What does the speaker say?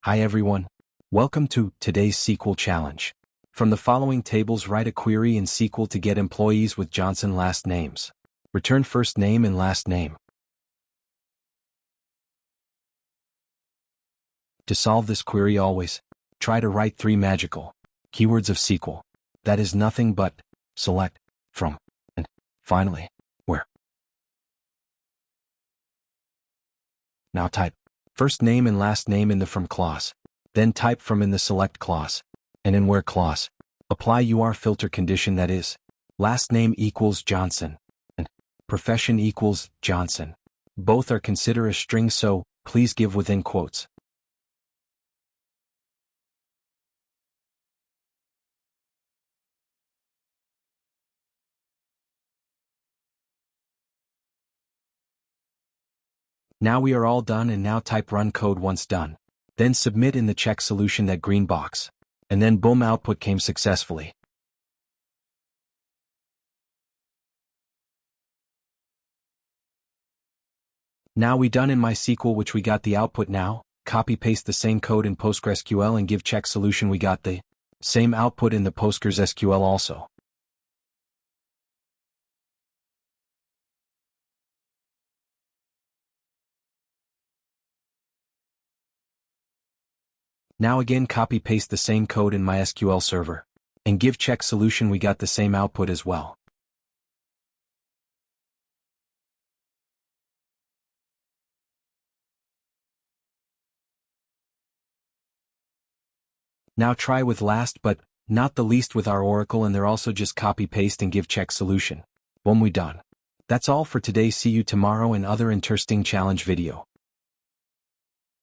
Hi everyone. Welcome to today's SQL challenge. From the following tables, write a query in SQL to get employees with Johnson last names. Return first name and last name. To solve this query, always try to write 3 magical keywords of SQL. That is nothing but select, from, and finally, where. Now type first name and last name in the from clause. Then type from in the select clause. And in where clause, apply your filter condition, that is, last name equals Johnson and profession equals Johnson. Both are considered a string, so please give within quotes. Now we are all done, and now type run code once done. Then submit in the check solution, that green box. And then boom, output came successfully. Now we done in MySQL, which we got the output. Now, copy paste the same code in PostgreSQL and give check solution, we got the same output in the PostgreSQL also. Now again copy paste the same code in MySQL server. And give check solution, we got the same output as well. Now try with last but not the least with our Oracle, and they're also just copy paste and give check solution. Boom, we done. That's all for today. See you tomorrow in other interesting challenge video.